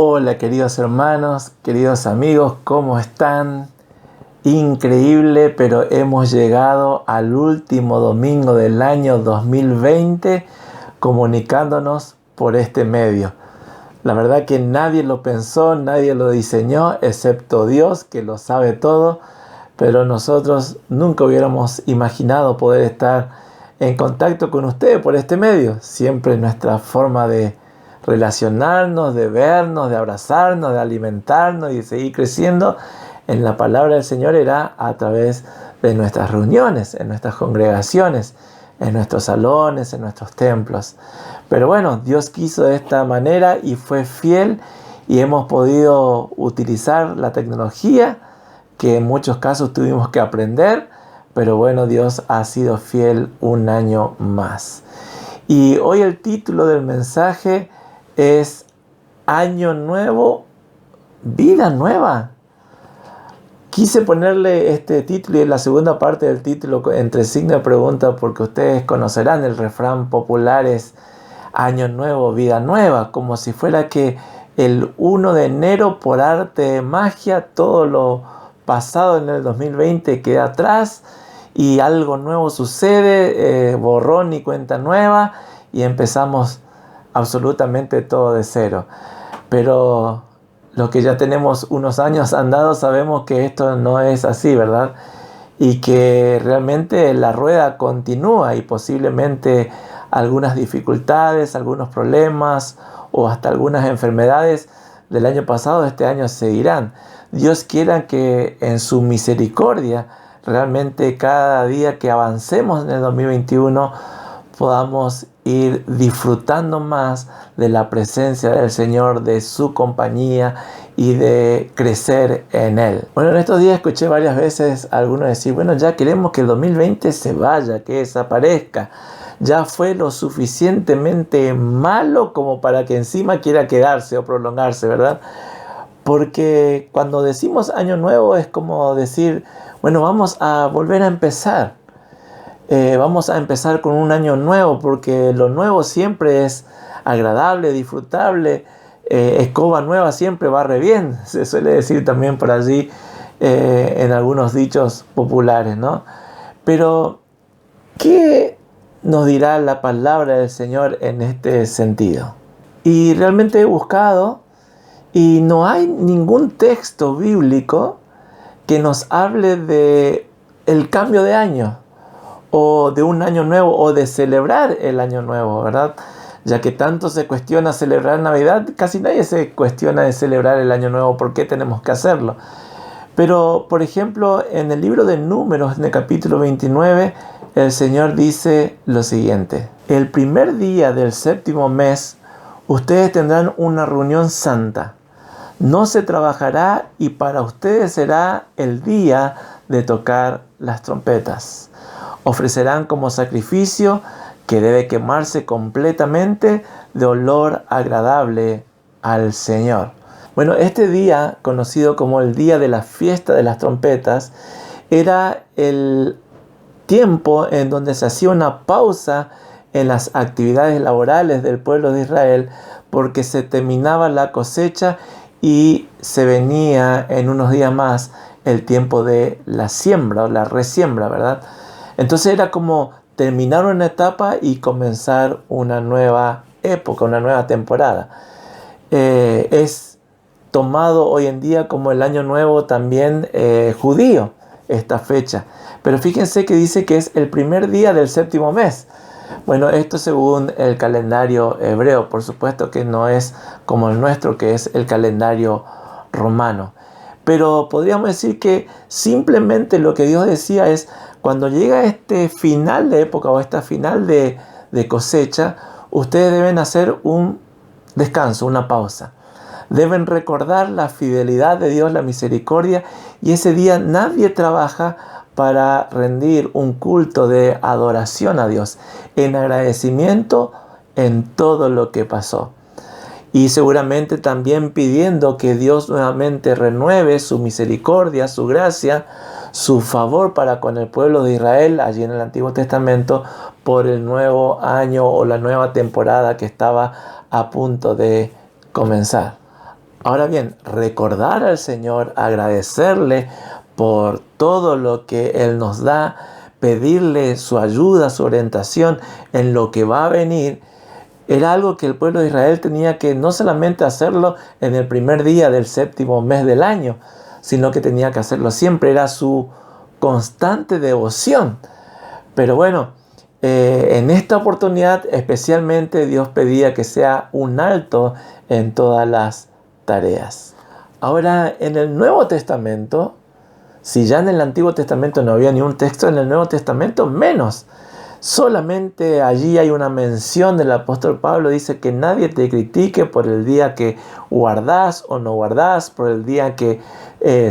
Hola queridos hermanos, queridos amigos, ¿cómo están? Increíble, pero hemos llegado al último domingo del año 2020 comunicándonos por este medio. La verdad que nadie lo pensó, nadie lo diseñó, excepto Dios, que lo sabe todo, pero nosotros nunca hubiéramos imaginado poder estar en contacto con ustedes por este medio. Siempre nuestra forma de relacionarnos, de vernos, de abrazarnos, de alimentarnos y de seguir creciendo en la palabra del Señor era a través de nuestras reuniones, en nuestras congregaciones, en nuestros salones, en nuestros templos. Pero bueno, Dios quiso de esta manera y fue fiel y hemos podido utilizar la tecnología que en muchos casos tuvimos que aprender, pero bueno, Dios ha sido fiel un año más. Y hoy el título del mensaje es Año Nuevo, Vida Nueva. Quise ponerle este título y la segunda parte del título entre signo de pregunta porque ustedes conocerán el refrán popular es Año Nuevo, Vida Nueva, como si fuera que el 1 de enero por arte de magia todo lo pasado en el 2020 queda atrás y algo nuevo sucede, borrón y cuenta nueva y empezamos absolutamente todo de cero. Pero los que ya tenemos unos años andados sabemos que esto no es así, ¿verdad? Y que realmente la rueda continúa y posiblemente algunas dificultades, algunos problemas o hasta algunas enfermedades del año pasado, este año seguirán. Dios quiera que en su misericordia realmente cada día que avancemos en el 2021 podamos ir disfrutando más de la presencia del Señor, de su compañía y de crecer en Él. Bueno, en estos días escuché varias veces a algunos decir, bueno, ya queremos que el 2020 se vaya, que desaparezca. Ya fue lo suficientemente malo como para que encima quiera quedarse o prolongarse, ¿verdad? Porque cuando decimos año nuevo es como decir, bueno, vamos a volver a empezar. Vamos a empezar con un año nuevo porque lo nuevo siempre es agradable, disfrutable. Escoba nueva siempre barre bien, se suele decir también por allí en algunos dichos populares, ¿no? Pero, ¿qué nos dirá la palabra del Señor en este sentido? Y realmente he buscado y no hay ningún texto bíblico que nos hable de el cambio de año o de un año nuevo o de celebrar el año nuevo, ¿verdad? Ya que tanto se cuestiona celebrar Navidad, casi nadie se cuestiona de celebrar el año nuevo, ¿por qué tenemos que hacerlo? Pero, por ejemplo, en el libro de Números, en el capítulo 29, el Señor dice lo siguiente: el primer día del séptimo mes, ustedes tendrán una reunión santa. No se trabajará y para ustedes será el día de tocar las trompetas. Ofrecerán como sacrificio que debe quemarse completamente de olor agradable al Señor. Bueno, este día, conocido como el día de la fiesta de las trompetas, era el tiempo en donde se hacía una pausa en las actividades laborales del pueblo de Israel porque se terminaba la cosecha y se venía en unos días más el tiempo de la siembra o la resiembra, ¿verdad? Entonces era como terminar una etapa y comenzar una nueva época, una nueva temporada. Es tomado hoy en día como el año nuevo también judío, esta fecha. Pero fíjense que dice que es el primer día del séptimo mes. Bueno, esto según el calendario hebreo, por supuesto que no es como el nuestro, que es el calendario romano. Pero podríamos decir que simplemente lo que Dios decía es, cuando llega este final de época o esta final de cosecha, ustedes deben hacer un descanso, una pausa. Deben recordar la fidelidad de Dios, la misericordia, y ese día nadie trabaja para rendir un culto de adoración a Dios, en agradecimiento en todo lo que pasó. Y seguramente también pidiendo que Dios nuevamente renueve su misericordia, su gracia, su favor para con el pueblo de Israel allí en el Antiguo Testamento por el nuevo año o la nueva temporada que estaba a punto de comenzar. Ahora bien, recordar al Señor, agradecerle por todo lo que Él nos da, pedirle su ayuda, su orientación en lo que va a venir, era algo que el pueblo de Israel tenía que no solamente hacerlo en el primer día del séptimo mes del año, sino que tenía que hacerlo siempre, era su constante devoción. Pero bueno, en esta oportunidad especialmente Dios pedía que sea un alto en todas las tareas. Ahora, en el Nuevo Testamento, si ya en el Antiguo Testamento no había ni un texto, en el Nuevo Testamento menos. Solamente allí hay una mención del apóstol Pablo, dice que nadie te critique por el día que guardás o no guardás, por el día que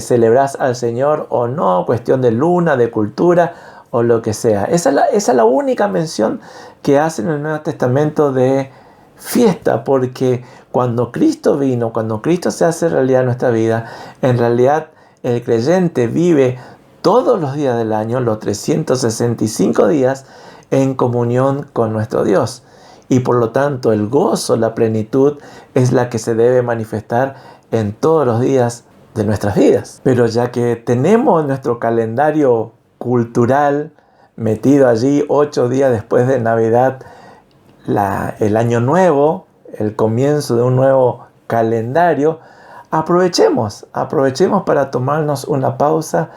celebrás al Señor o no, cuestión de luna, de cultura o lo que sea. Esa es la única mención que hace en el Nuevo Testamento de fiesta, porque cuando Cristo vino, cuando Cristo se hace realidad en nuestra vida, en realidad el creyente vive todos los días del año, los 365 días, en comunión con nuestro Dios. Y por lo tanto el gozo, la plenitud es la que se debe manifestar en todos los días de nuestras vidas. Pero ya que tenemos nuestro calendario cultural metido allí 8 días después de Navidad, el año nuevo, el comienzo de un nuevo calendario, aprovechemos para tomarnos una pausa,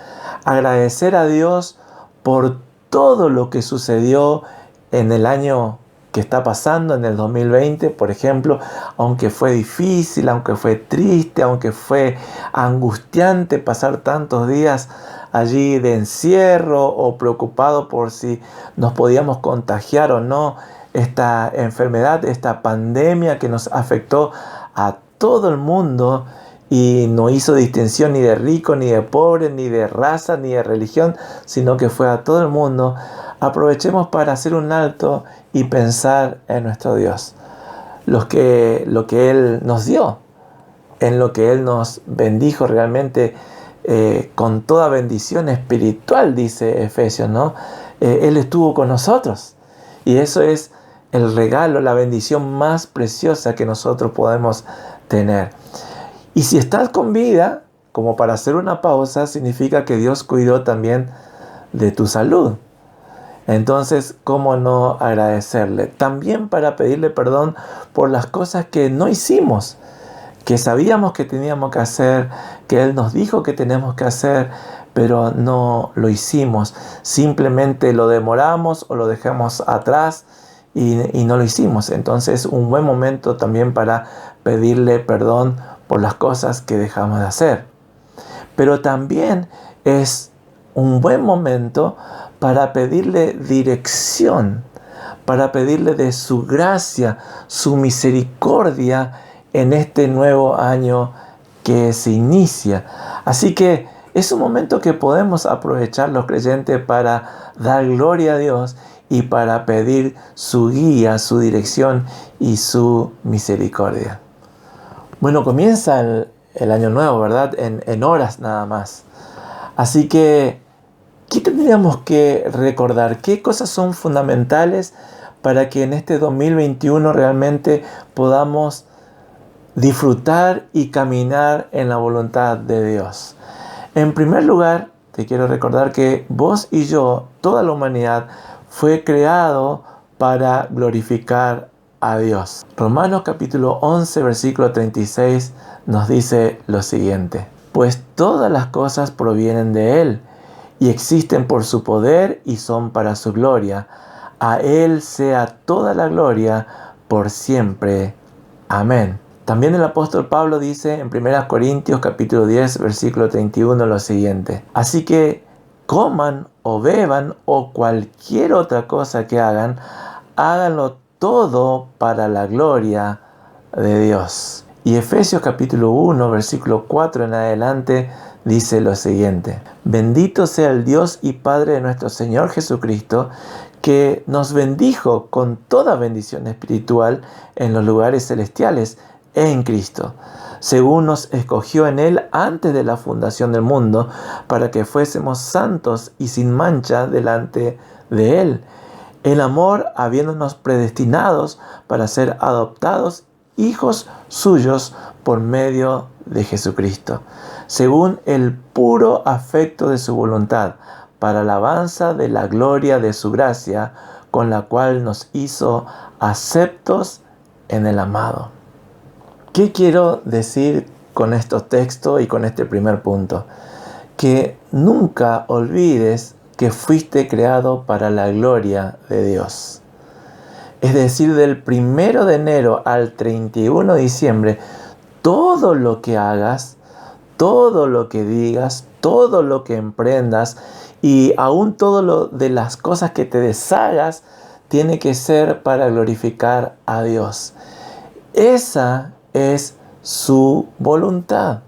agradecer a Dios por todo lo que sucedió en el año que está pasando, en el 2020, por ejemplo, aunque fue difícil, aunque fue triste, aunque fue angustiante pasar tantos días allí de encierro o preocupado por si nos podíamos contagiar o no esta enfermedad, esta pandemia que nos afectó a todo el mundo y no hizo distinción ni de rico, ni de pobre, ni de raza, ni de religión, sino que fue a todo el mundo. Aprovechemos para hacer un alto y pensar en nuestro Dios, lo que Él nos dio, en lo que Él nos bendijo realmente con toda bendición espiritual, dice Efesios, ¿no? Él estuvo con nosotros y eso es el regalo, la bendición más preciosa que nosotros podemos tener. Y si estás con vida, como para hacer una pausa, significa que Dios cuidó también de tu salud. Entonces, ¿cómo no agradecerle? También para pedirle perdón por las cosas que no hicimos, que sabíamos que teníamos que hacer, que Él nos dijo que tenemos que hacer, pero no lo hicimos. Simplemente lo demoramos o lo dejamos atrás y no lo hicimos. Entonces, un buen momento también para pedirle perdón por las cosas que dejamos de hacer. Pero también es un buen momento para pedirle dirección, para pedirle de su gracia, su misericordia en este nuevo año que se inicia. Así que es un momento que podemos aprovechar los creyentes para dar gloria a Dios y para pedir su guía, su dirección y su misericordia. Bueno, comienza el año nuevo, ¿verdad? En horas nada más. Así que, ¿qué tendríamos que recordar? ¿Qué cosas son fundamentales para que en este 2021 realmente podamos disfrutar y caminar en la voluntad de Dios? En primer lugar, te quiero recordar que vos y yo, toda la humanidad, fue creado para glorificar a Dios. Romanos capítulo 11, versículo 36 nos dice lo siguiente: pues todas las cosas provienen de Él y existen por su poder y son para su gloria. A Él sea toda la gloria por siempre. Amén. También el apóstol Pablo dice en 1 Corintios capítulo 10, versículo 31 lo siguiente: así que coman o beban o cualquier otra cosa que hagan, háganlo todo para la gloria de Dios. Y Efesios capítulo 1, versículo 4 en adelante dice lo siguiente: bendito sea el Dios y Padre de nuestro Señor Jesucristo, que nos bendijo con toda bendición espiritual en los lugares celestiales en Cristo, según nos escogió en Él antes de la fundación del mundo, para que fuésemos santos y sin mancha delante de Él. El amor, habiéndonos predestinados para ser adoptados hijos suyos por medio de Jesucristo, según el puro afecto de su voluntad, para alabanza de la gloria de su gracia, con la cual nos hizo aceptos en el amado. ¿Qué quiero decir con estos textos y con este primer punto? Que nunca olvides que fuiste creado para la gloria de Dios. Es decir, del 1 de enero al 31 de diciembre, todo lo que hagas, todo lo que digas, todo lo que emprendas y aún todo lo de las cosas que te deshagas, tiene que ser para glorificar a Dios. Esa es su voluntad.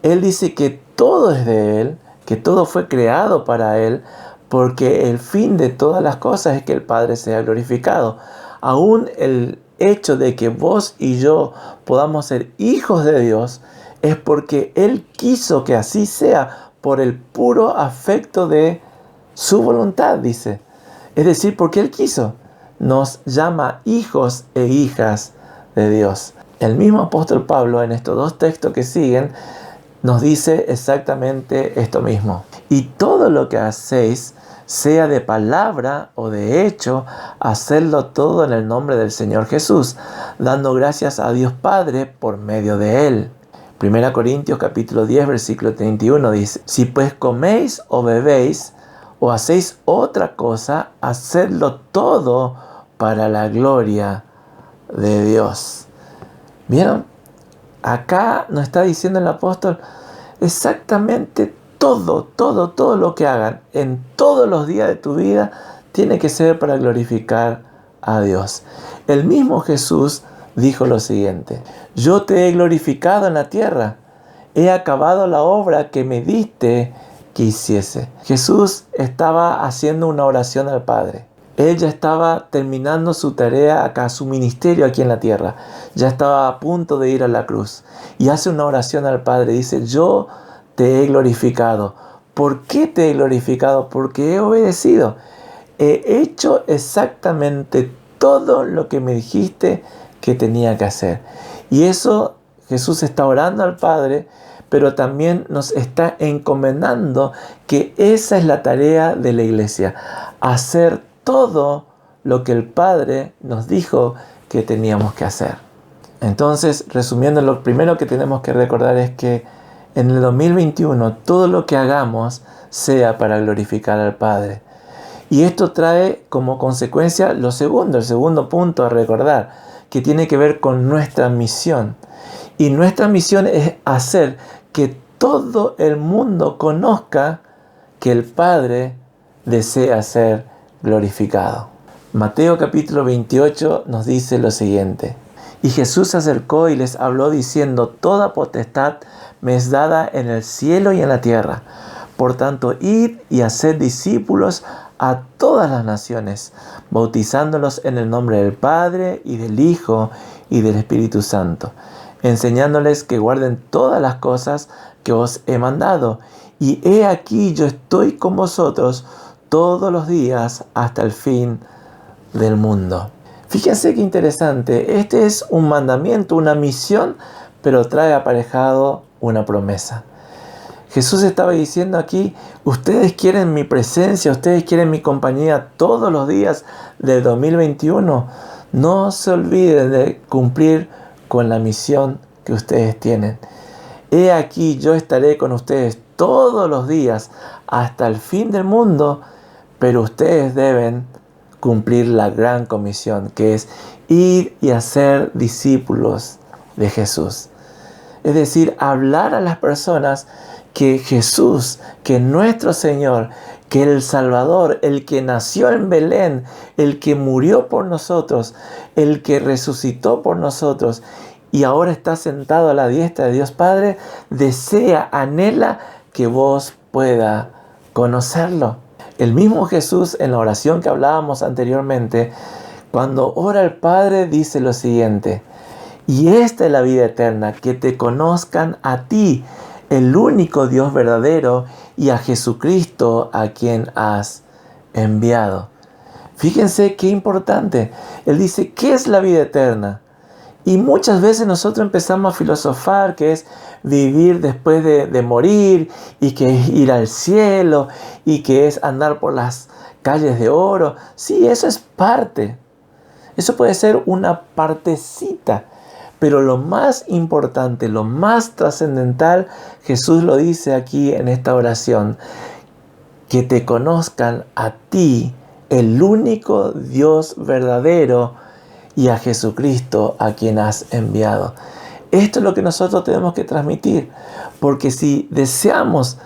Él dice que todo es de Él, que todo fue creado para Él, porque el fin de todas las cosas es que el Padre sea glorificado. Aún el hecho de que vos y yo podamos ser hijos de Dios es porque Él quiso que así sea por el puro afecto de su voluntad, dice. Es decir, porque Él quiso. Nos llama hijos e hijas de Dios. El mismo apóstol Pablo en estos dos textos que siguen nos dice exactamente esto mismo. Y todo lo que hacéis, sea de palabra o de hecho, hacedlo todo en el nombre del Señor Jesús, dando gracias a Dios Padre por medio de Él. 1 Corintios capítulo 10, versículo 31 dice: si pues coméis o bebéis o hacéis otra cosa, hacedlo todo para la gloria de Dios. ¿Vieron? Acá nos está diciendo el apóstol exactamente todo lo que hagan en todos los días de tu vida tiene que ser para glorificar a Dios. El mismo Jesús dijo lo siguiente: yo te he glorificado en la tierra, he acabado la obra que me diste que hiciese. Jesús estaba haciendo una oración al Padre. Él ya estaba terminando su tarea acá, su ministerio aquí en la tierra. Ya estaba a punto de ir a la cruz. Y hace una oración al Padre. Dice: yo te he glorificado. ¿Por qué te he glorificado? Porque he obedecido. He hecho exactamente todo lo que me dijiste que tenía que hacer. Y eso Jesús está orando al Padre, pero también nos está encomendando que esa es la tarea de la iglesia. Hacer todo lo que el Padre nos dijo que teníamos que hacer. Entonces, resumiendo, lo primero que tenemos que recordar es que en el 2021 todo lo que hagamos sea para glorificar al Padre. Y esto trae como consecuencia el segundo punto a recordar, que tiene que ver con nuestra misión. Y nuestra misión es hacer que todo el mundo conozca que el Padre desea ser glorificado. Mateo capítulo 28 nos dice lo siguiente: y Jesús se acercó y les habló diciendo: toda potestad me es dada en el cielo y en la tierra. Por tanto, id y haced discípulos a todas las naciones, bautizándolos en el nombre del Padre y del Hijo y del Espíritu Santo, enseñándoles que guarden todas las cosas que os he mandado. Y he aquí, yo estoy con vosotros todos los días hasta el fin del mundo. Fíjense qué interesante. Este es un mandamiento, una misión, pero trae aparejado una promesa. Jesús estaba diciendo aquí: ustedes quieren mi presencia, ustedes quieren mi compañía todos los días del 2021. No se olviden de cumplir con la misión que ustedes tienen. He aquí, yo estaré con ustedes todos los días hasta el fin del mundo, pero ustedes deben cumplir la gran comisión, que es ir y hacer discípulos de Jesús. Es decir, hablar a las personas que Jesús, que nuestro Señor, que el Salvador, el que nació en Belén, el que murió por nosotros, el que resucitó por nosotros y ahora está sentado a la diestra de Dios Padre, desea, anhela que vos puedas conocerlo. El mismo Jesús, en la oración que hablábamos anteriormente, cuando ora al Padre, dice lo siguiente: y esta es la vida eterna, que te conozcan a ti, el único Dios verdadero, y a Jesucristo, a quien has enviado. Fíjense qué importante. Él dice: ¿qué es la vida eterna? Y muchas veces nosotros empezamos a filosofar que es vivir después de morir, y que es ir al cielo, y que es andar por las calles de oro. Sí, eso es parte. Eso puede ser una partecita. Pero lo más importante, lo más trascendental, Jesús lo dice aquí en esta oración: que te conozcan a ti, el único Dios verdadero, y a Jesucristo a quien has enviado. Esto es lo que nosotros tenemos que transmitir, porque si deseamos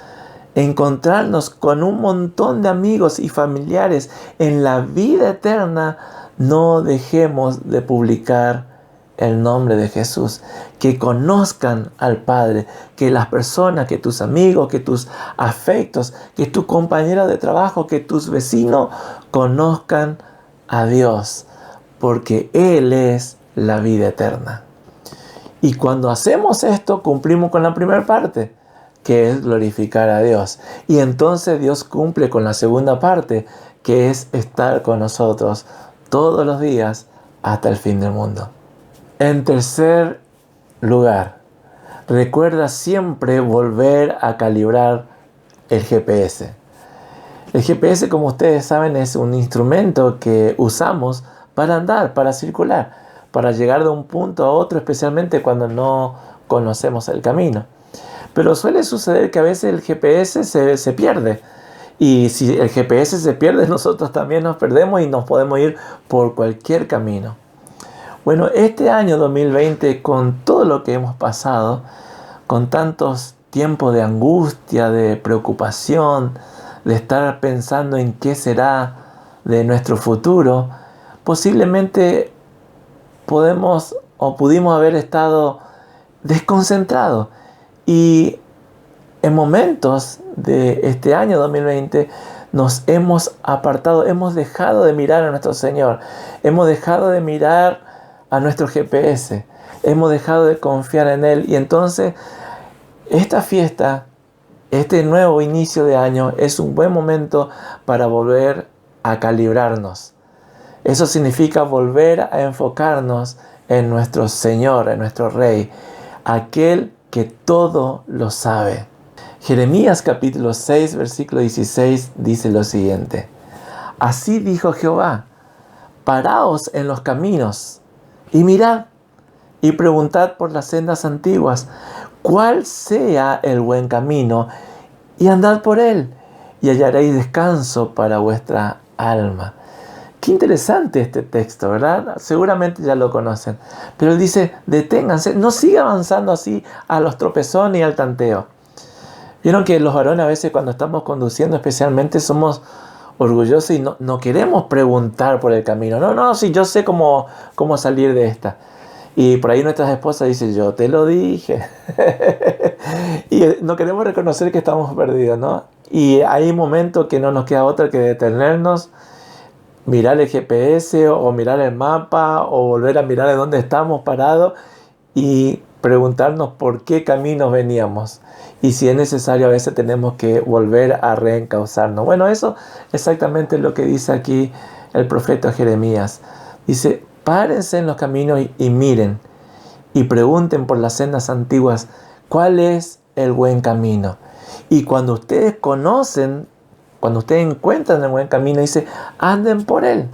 encontrarnos con un montón de amigos y familiares en la vida eterna, no dejemos de publicar el nombre de Jesús. Que conozcan al Padre, que las personas, que tus amigos, que tus afectos, que tus compañeros de trabajo, que tus vecinos conozcan a Dios, porque Él es la vida eterna. Y cuando hacemos esto, cumplimos con la primera parte, que es glorificar a Dios. Y entonces Dios cumple con la segunda parte, que es estar con nosotros todos los días hasta el fin del mundo. En tercer lugar, recuerda siempre volver a calibrar el GPS. El GPS, como ustedes saben, es un instrumento que usamos para andar, para circular, para llegar de un punto a otro, especialmente cuando no conocemos el camino. Pero suele suceder que a veces el GPS se pierde. Y si el GPS se pierde, nosotros también nos perdemos y nos podemos ir por cualquier camino. Bueno, este año 2020, con todo lo que hemos pasado, con tantos tiempos de angustia, de preocupación, de estar pensando en qué será de nuestro futuro, posiblemente pudimos haber estado desconcentrados. Y en momentos de este año 2020 nos hemos apartado, hemos dejado de mirar a nuestro Señor, hemos dejado de mirar a nuestro GPS, hemos dejado de confiar en Él. Y entonces esta fiesta, este nuevo inicio de año, es un buen momento para volver a calibrarnos. Eso significa volver a enfocarnos en nuestro Señor, en nuestro Rey, aquel que todo lo sabe. Jeremías capítulo 6, versículo 16 dice lo siguiente: así dijo Jehová, paraos en los caminos y mirad y preguntad por las sendas antiguas, cuál sea el buen camino, y andad por él, y hallaréis descanso para vuestra alma. Qué interesante este texto, ¿verdad? Seguramente ya lo conocen. Pero él dice, deténganse, no siga avanzando así a los tropezones y al tanteo. Vieron que los varones a veces cuando estamos conduciendo especialmente somos orgullosos y no queremos preguntar por el camino. No, si yo sé cómo salir de esta. Y por ahí nuestras esposas dicen, yo te lo dije. Y no queremos reconocer que estamos perdidos, ¿no? Y hay momentos que no nos queda otra que detenernos, mirar el GPS o mirar el mapa o volver a mirar de dónde estamos parados y preguntarnos por qué camino veníamos. Y si es necesario, a veces tenemos que volver a reencauzarnos. Bueno, eso exactamente es lo que dice aquí el profeta Jeremías. Dice, párense en los caminos y miren y pregunten por las sendas antiguas cuál es el buen camino. Y cuando ustedes encuentran el buen camino, dice, anden por él.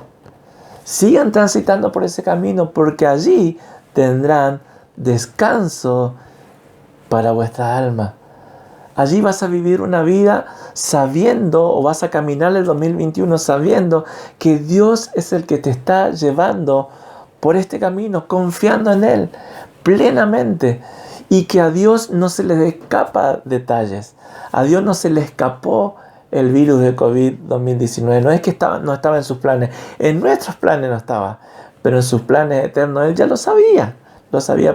Sigan transitando por ese camino, porque allí tendrán descanso para vuestra alma. Allí vas a vivir una vida sabiendo, o vas a caminar el 2021 sabiendo que Dios es el que te está llevando por este camino, confiando en Él plenamente, y que a Dios no se le escapa detalles. A Dios no se le escapó el virus de COVID-2019. No es que no estaba en sus planes. En nuestros planes no estaba, pero en sus planes eternos Él ya lo sabía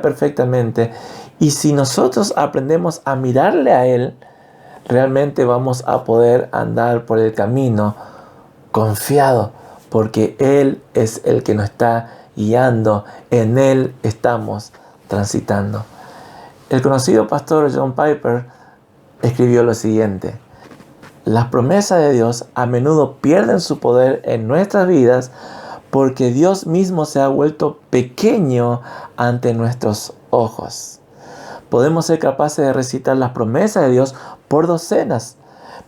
perfectamente. Y si nosotros aprendemos a mirarle a Él, realmente vamos a poder andar por el camino confiado, porque Él es el que nos está guiando, en Él estamos transitando. El conocido pastor John Piper escribió lo siguiente: las promesas de Dios a menudo pierden su poder en nuestras vidas porque Dios mismo se ha vuelto pequeño ante nuestros ojos. Podemos ser capaces de recitar las promesas de Dios por docenas,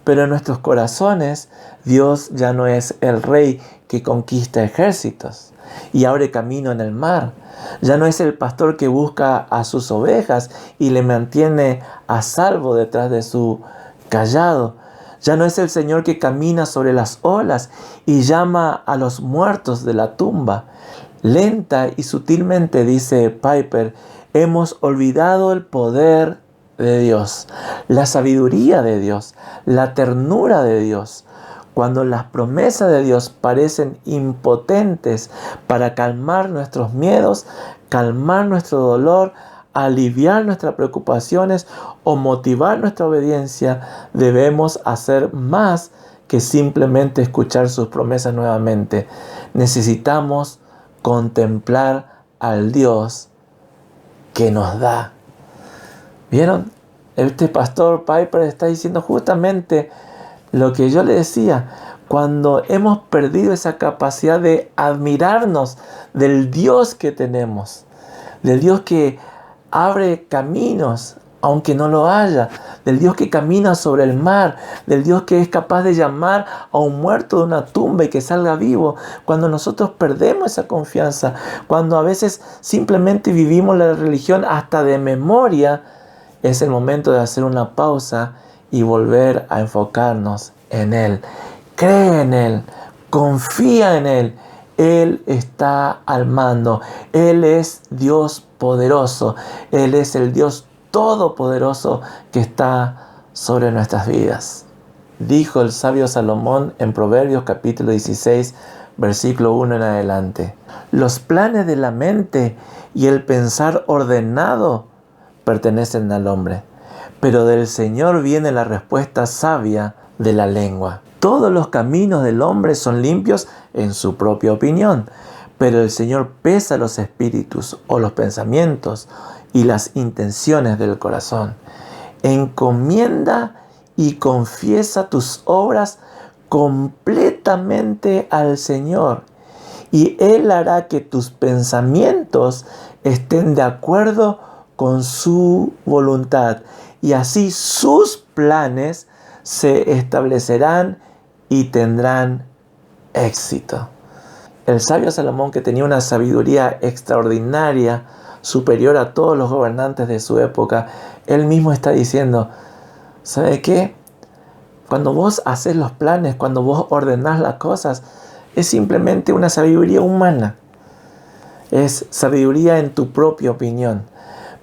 pero en nuestros corazones Dios ya no es el rey que conquista ejércitos y abre camino en el mar. Ya no es el pastor que busca a sus ovejas y le mantiene a salvo detrás de su cayado. Ya no es el Señor que camina sobre las olas y llama a los muertos de la tumba. Lenta y sutilmente, dice Piper, hemos olvidado el poder de Dios, la sabiduría de Dios, la ternura de Dios. Cuando las promesas de Dios parecen impotentes para calmar nuestros miedos, calmar nuestro dolor, aliviar nuestras preocupaciones o motivar nuestra obediencia, debemos hacer más que simplemente escuchar sus promesas nuevamente. Necesitamos contemplar al Dios que nos da. ¿Vieron? Este pastor Piper está diciendo justamente lo que yo le decía. Cuando hemos perdido esa capacidad de admirarnos del Dios que tenemos, del Dios que abre caminos aunque no lo haya, del Dios que camina sobre el mar, del Dios que es capaz de llamar a un muerto de una tumba y que salga vivo. Cuando nosotros perdemos esa confianza, cuando a veces simplemente vivimos la religión hasta de memoria, es el momento de hacer una pausa y volver a enfocarnos en Él. Cree en Él, confía en Él. Él está al mando. Él es Dios poderoso. Él es el Dios todopoderoso que está sobre nuestras vidas. Dijo el sabio Salomón en Proverbios capítulo 16, versículo 1 en adelante. Los planes de la mente y el pensar ordenado pertenecen al hombre, pero del Señor viene la respuesta sabia de la lengua. Todos los caminos del hombre son limpios en su propia opinión, pero el Señor pesa los espíritus o los pensamientos y las intenciones del corazón. Encomienda y confiesa tus obras completamente al Señor, y Él hará que tus pensamientos estén de acuerdo con su voluntad, y así sus planes se establecerán y tendrán éxito. El sabio Salomón, que tenía una sabiduría extraordinaria, superior a todos los gobernantes de su época, él mismo está diciendo, ¿sabe qué? Cuando vos haces los planes, cuando vos ordenás las cosas, es simplemente una sabiduría humana. Es sabiduría en tu propia opinión.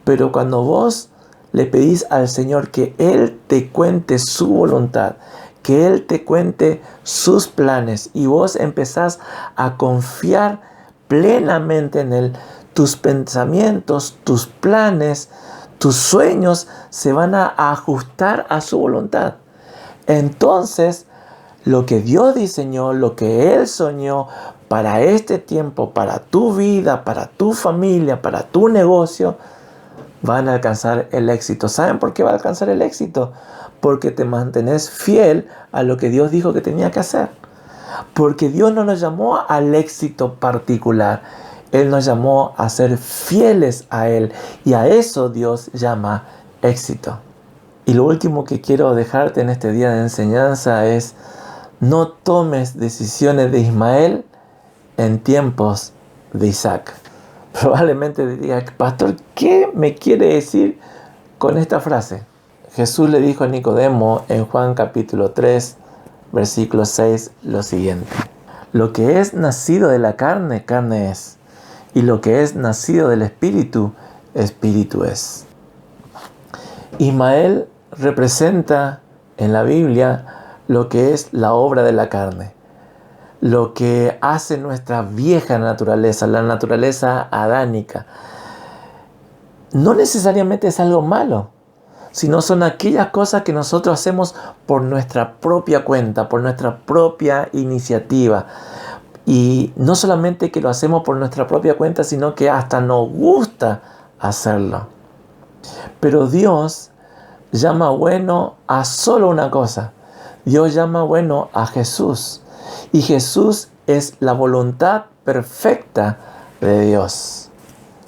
Pero cuando vos le pedís al Señor que Él te cuente su voluntad, que Él te cuente sus planes, y vos empezás a confiar plenamente en Él, tus pensamientos, tus planes, tus sueños se van a ajustar a su voluntad. Entonces, lo que Dios diseñó, lo que Él soñó para este tiempo, para tu vida, para tu familia, para tu negocio, van a alcanzar el éxito. ¿Saben por qué va a alcanzar el éxito? Porque te mantenés fiel a lo que Dios dijo que tenía que hacer. Porque Dios no nos llamó al éxito particular. Él nos llamó a ser fieles a Él. Y a eso Dios llama éxito. Y lo último que quiero dejarte en este día de enseñanza es: no tomes decisiones de Ismael en tiempos de Isaac. Probablemente diga, pastor, ¿qué me quiere decir con esta frase? Jesús le dijo a Nicodemo en Juan capítulo 3, versículo 6, lo siguiente: lo que es nacido de la carne, carne es, y lo que es nacido del Espíritu, Espíritu es. Ismael representa en la Biblia lo que es la obra de la carne, lo que hace nuestra vieja naturaleza, la naturaleza adánica. No necesariamente es algo malo, sino son aquellas cosas que nosotros hacemos por nuestra propia cuenta, por nuestra propia iniciativa. Y no solamente que lo hacemos por nuestra propia cuenta, sino que hasta nos gusta hacerlo. Pero Dios llama bueno a solo una cosa. Dios llama bueno a Jesús. Y Jesús es la voluntad perfecta de Dios.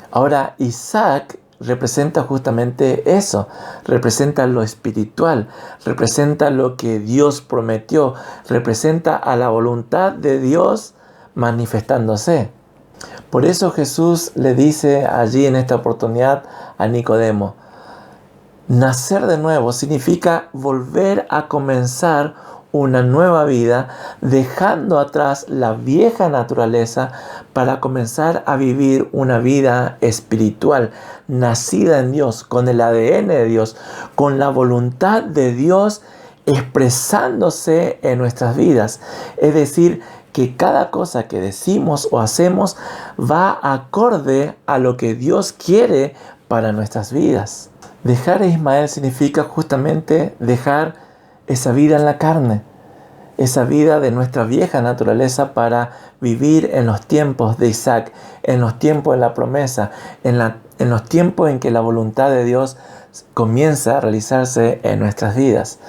Ahora, Isaac representa justamente eso, representa lo espiritual, representa lo que Dios prometió, representa a la voluntad de Dios manifestándose. Por eso Jesús le dice allí en esta oportunidad a Nicodemo, nacer de nuevo significa volver a comenzar una nueva vida, dejando atrás la vieja naturaleza para comenzar a vivir una vida espiritual, nacida en Dios, con el ADN de Dios, con la voluntad de Dios expresándose en nuestras vidas. Es decir, que cada cosa que decimos o hacemos va acorde a lo que Dios quiere para nuestras vidas. Dejar a Ismael significa justamente dejar esa vida en la carne, esa vida de nuestra vieja naturaleza para vivir en los tiempos de Isaac, en los tiempos de la promesa, en los tiempos en que la voluntad de Dios comienza a realizarse en nuestras vidas.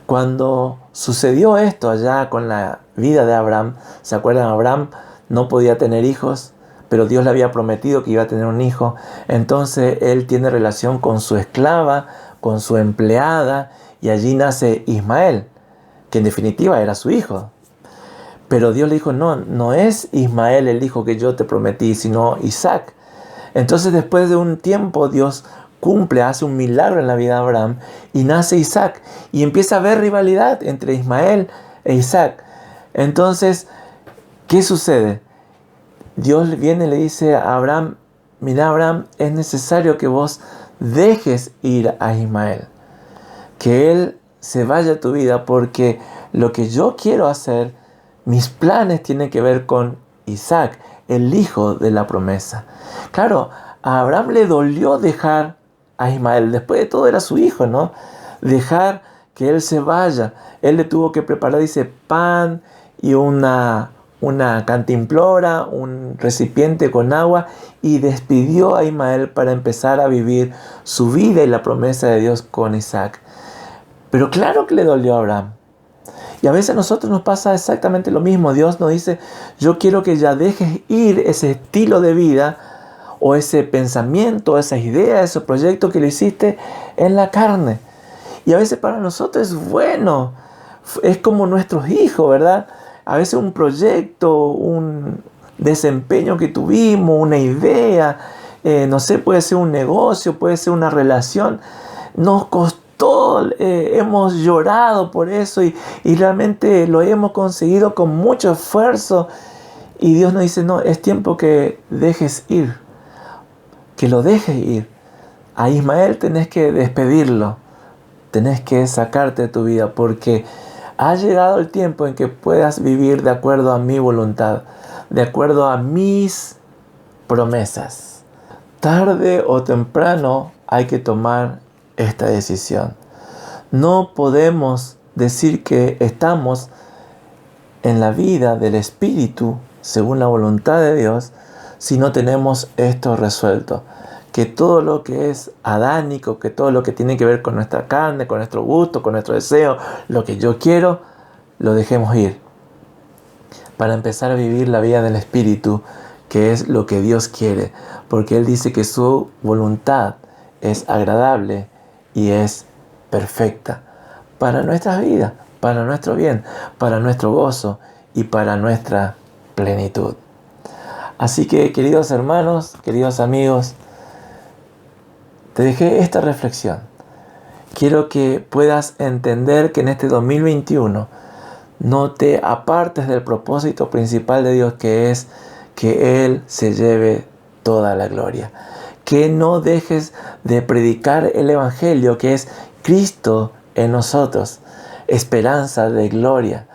Cuando sucedió esto allá con la vida de Abraham, ¿se acuerdan? Abraham no podía tener hijos, pero Dios le había prometido que iba a tener un hijo. Entonces él tiene relación con su esclava, con su empleada, y allí nace Ismael, que en definitiva era su hijo. Pero Dios le dijo, no es Ismael el hijo que yo te prometí, sino Isaac. Entonces después de un tiempo Dios hace un milagro en la vida de Abraham y nace Isaac. Y empieza a haber rivalidad entre Ismael e Isaac. Entonces, ¿qué sucede? Dios viene y le dice a Abraham, mira Abraham, es necesario que vos dejes ir a Ismael, que él se vaya a tu vida, porque lo que yo quiero hacer, mis planes tienen que ver con Isaac, el hijo de la promesa. Claro, a Abraham le dolió dejar a Ismael, después de todo era su hijo, ¿no? Dejar que él se vaya. Él le tuvo que preparar, dice, pan y una cantimplora, un recipiente con agua, y despidió a Ismael para empezar a vivir su vida y la promesa de Dios con Isaac. Pero claro que le dolió a Abraham. Y a veces a nosotros nos pasa exactamente lo mismo. Dios nos dice, yo quiero que ya dejes ir ese estilo de vida, o ese pensamiento, esas ideas, ese proyecto que lo hiciste en la carne. Y a veces para nosotros es bueno, es como nuestros hijos, ¿verdad? A veces un proyecto, un desempeño que tuvimos, una idea, no sé, puede ser un negocio, puede ser una relación, nos costó, hemos llorado por eso y realmente lo hemos conseguido con mucho esfuerzo. Y Dios nos dice, no, es tiempo que dejes ir. Que lo dejes ir. A Ismael tenés que despedirlo, tenés que sacarte de tu vida, porque ha llegado el tiempo en que puedas vivir de acuerdo a mi voluntad, de acuerdo a mis promesas. Tarde o temprano hay que tomar esta decisión. No podemos decir que estamos en la vida del Espíritu, según la voluntad de Dios, si no tenemos esto resuelto. Que todo lo que es adánico, que todo lo que tiene que ver con nuestra carne, con nuestro gusto, con nuestro deseo, lo que yo quiero, lo dejemos ir. Para empezar a vivir la vida del Espíritu, que es lo que Dios quiere. Porque Él dice que su voluntad es agradable y es perfecta. Para nuestras vidas, para nuestro bien, para nuestro gozo y para nuestra plenitud. Así que, queridos hermanos, queridos amigos, te dejé esta reflexión. Quiero que puedas entender que en este 2021 no te apartes del propósito principal de Dios, que es que Él se lleve toda la gloria. Que no dejes de predicar el Evangelio, que es Cristo en nosotros, esperanza de gloria.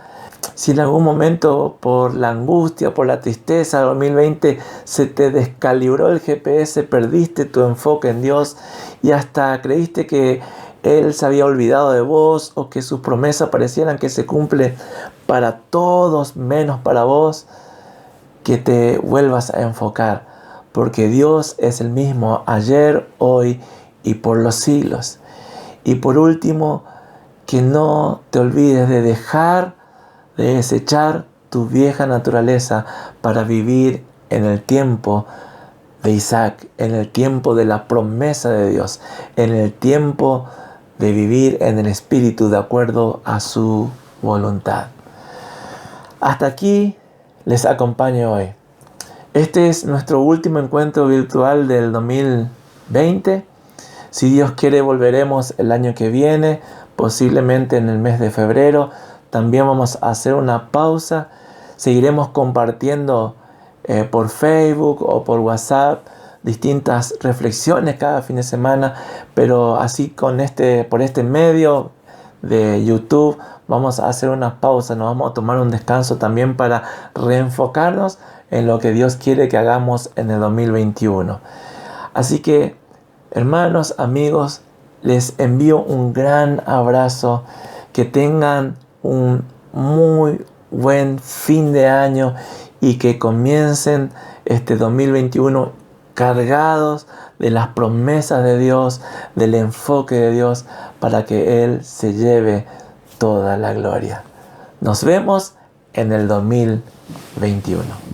Si en algún momento por la angustia, por la tristeza del 2020 se te descalibró el GPS, perdiste tu enfoque en Dios y hasta creíste que Él se había olvidado de vos o que sus promesas parecieran que se cumplen para todos menos para vos, que te vuelvas a enfocar, porque Dios es el mismo ayer, hoy y por los siglos. Y por último, que no te olvides de dejar de desechar tu vieja naturaleza para vivir en el tiempo de Isaac, en el tiempo de la promesa de Dios, en el tiempo de vivir en el Espíritu de acuerdo a su voluntad. Hasta aquí les acompaño hoy. Este es nuestro último encuentro virtual del 2020. Si Dios quiere, volveremos el año que viene, posiblemente en el mes de febrero. También vamos a hacer una pausa. Seguiremos compartiendo por Facebook o por WhatsApp distintas reflexiones cada fin de semana, pero así por este medio de YouTube vamos a hacer una pausa, nos vamos a tomar un descanso también para reenfocarnos en lo que Dios quiere que hagamos en el 2021. Así que, hermanos, amigos, les envío un gran abrazo, que tengan un muy buen fin de año y que comiencen este 2021 cargados de las promesas de Dios, del enfoque de Dios, para que Él se lleve toda la gloria. Nos vemos en el 2021.